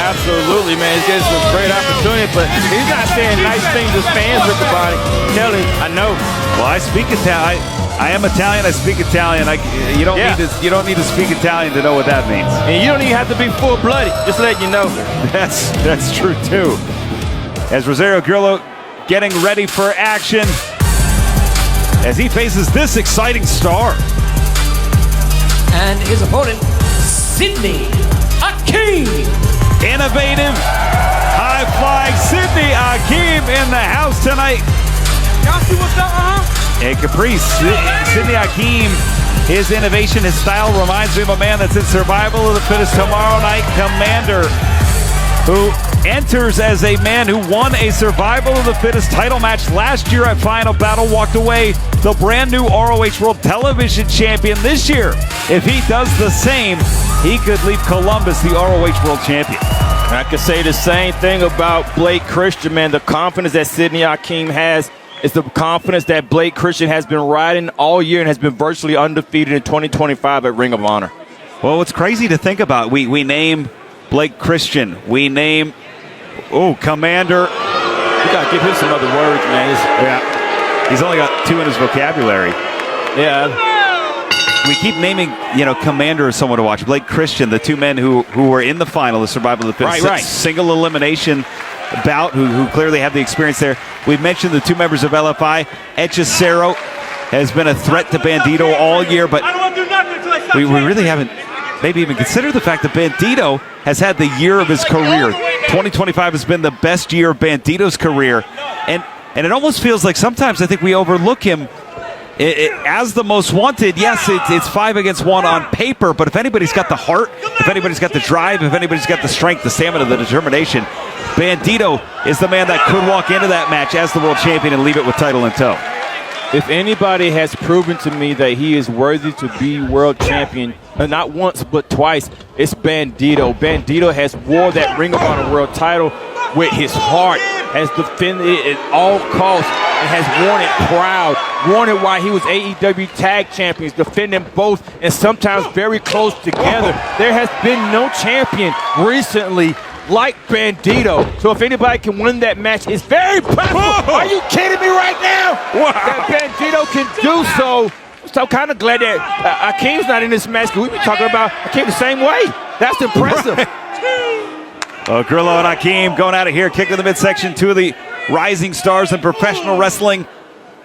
Absolutely, man. He's getting some great opportunity, but he's not saying nice things to fans with the body. Tell him, I know. Well, I speak Italian. I am Italian. I speak Italian. You don't need to speak Italian to know what that means. And you don't even have to be full-blooded. Just letting you know. That's true too. As Rosario Grillo getting ready for action, as he faces this exciting star. And his opponent, Sydney Akeem. Innovative, high-flying Sydney Akeem in the house tonight. Y'all see what's up, Hey, Caprice, Sydney Akeem, his innovation, his style reminds me of a man that's in Survival of the Fittest tomorrow night, Commander, who enters as a man who won a Survival of the Fittest title match last year at Final Battle, walked away the brand new ROH World Television Champion this year. If he does the same, he could leave Columbus the ROH World Champion. I could say the same thing about Blake Christian, man. The confidence that Sydney Akeem has is the confidence that Blake Christian has been riding all year and has been virtually undefeated in 2025 at Ring of Honor. Well, it's crazy to think about. We name Blake Christian. We name, Commander. We got to give him some other words, man. Yeah. He's only got 2 in his vocabulary. Yeah. We keep naming, Commander as someone to watch. Blake Christian, the 2 men who were in the final, the Survival of the Fittest. Right. Single elimination bout, who clearly have the experience there. We've mentioned the 2 members of LFI. Hechicero has been a threat to Bandito all year, but we really haven't maybe even considered the fact that Bandito has had the year of his career. 2025 has been the best year of Bandito's career. And it almost feels like sometimes I think we overlook him as the most wanted. Yes, it's 5 against 1 on paper, but if anybody's got the heart, if anybody's got the drive, if anybody's got the strength, the stamina, the determination, Bandito is the man that could walk into that match as the world champion and leave it with title in tow. If anybody has proven to me that he is worthy to be world champion, not once but twice, it's Bandito. Bandito has wore that Ring of Honor world title with his heart, has defended it at all costs, and has worn it proud. Worn it while he was AEW Tag Champions, defending both and sometimes very close together. There has been no champion recently like Bandito. So if anybody can win that match, it's very possible. Are you kidding me right now? Wow. That Bandito can do so. So I'm kind of glad that Akeem's not in this match, because we've been talking about Akeem the same way. That's impressive. Well, Grillo and Akeem going out of here, kick to the midsection. 2 of the rising stars in professional wrestling.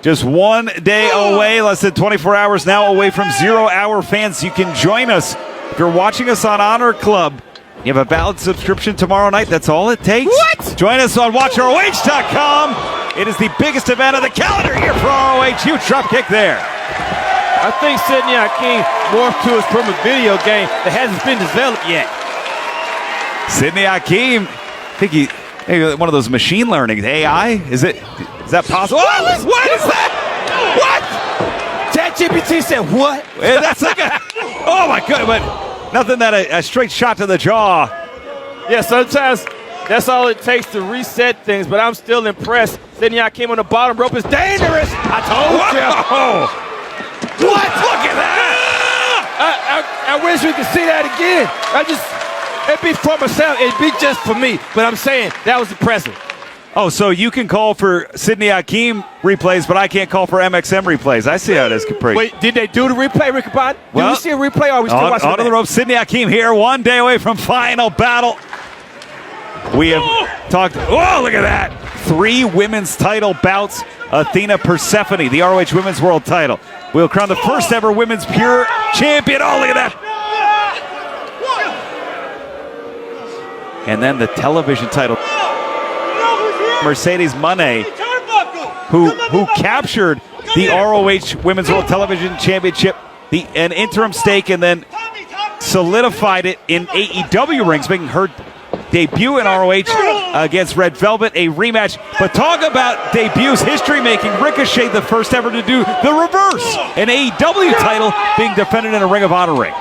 Just 1 day away, less than 24 hours now away from 0 Hour Fans. You can join us if you're watching us on Honor Club. You have a valid subscription tomorrow night. That's all it takes. What? Join us on WatchROH.com. It is the biggest event of the calendar year for ROH. Huge drop kick there. I think Sydney Akeem morphed to us from a video game that hasn't been developed yet. Sydney Akeem, I think maybe one of those machine learning AI. Is that possible? What is that? What? ChatGPT said what? That's like oh my god! But nothing that a straight shot to the jaw. Yeah, sometimes that's all it takes to reset things. But I'm still impressed. Sydney Akeem on the bottom rope is dangerous. I told you. What? Look at that! I wish we could see that again. It'd be for myself. It'd be just for me. But I'm saying that was impressive. Oh, so you can call for Sydney Akeem replays, but I can't call for MXM replays. I see how it is, Capri. Wait, did they do the replay, Ricky Bond? Did we see a replay, or are we still watching onto the rope, Sydney Akeem here, 1 day away from Final Battle. We have talked, look at that. 3 women's title bouts. Athena Persephone, the ROH Women's World title. We'll crown the first ever women's pure champion. Oh, look at that. And then the television title. Mercedes Moné, who captured the ROH Women's World Television Championship, an interim stake, and then solidified it in AEW rings, making her debut in ROH against Red Velvet, a rematch. But talk about debuts, history-making. Ricochet, the first ever to do the reverse, an AEW title being defended in a Ring of Honor ring.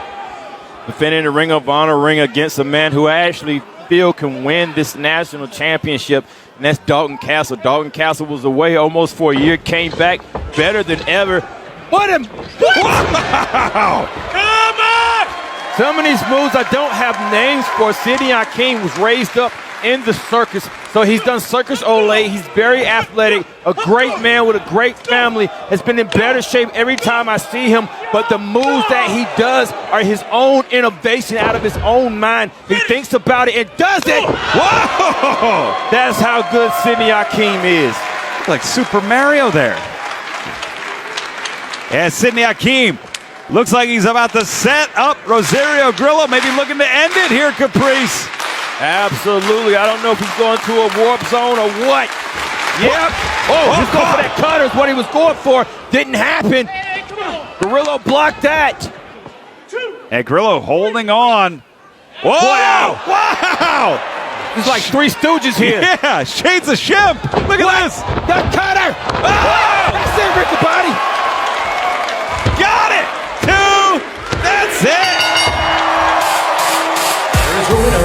Defending a Ring of Honor ring against a man who I actually feel can win this national championship, and that's Dalton Castle. Dalton Castle was away almost for a year, came back better than ever. Wow! Come on! Some of these moves I don't have names for. Sidney Hakim was raised up in the circus, so he's done circus Olay. He's very athletic, a great man with a great family, has been in better shape every time I see him, but the moves that he does are his own innovation out of his own mind. He thinks about it and does it. Whoa! That's how good Sidney Hakim is. Like Super Mario there. And Sidney Hakim looks like he's about to set up Rosario Grillo, maybe looking to end it here, Caprice. Absolutely. I don't know if he's going to a warp zone or what. Yep. Oh, he's going for that cutter is what he was going for. Didn't happen. Grillo blocked that. And Grillo holding on. Whoa! Wow! There's like three stooges here. Yeah, shades of Shemp. Look at this. The cutter. Oh! That's it, Ricky Bobby. Got it. 2. That's it. Here's your winner,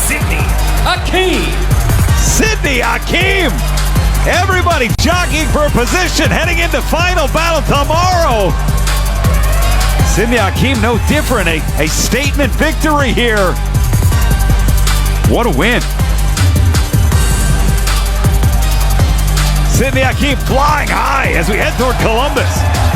Sidney Hakim. Sidney Hakim. Everybody jockeying for a position heading into final battle tomorrow. Sidney Hakim no different. A statement victory here. What a win. Sidney Hakim flying high as we head toward Columbus.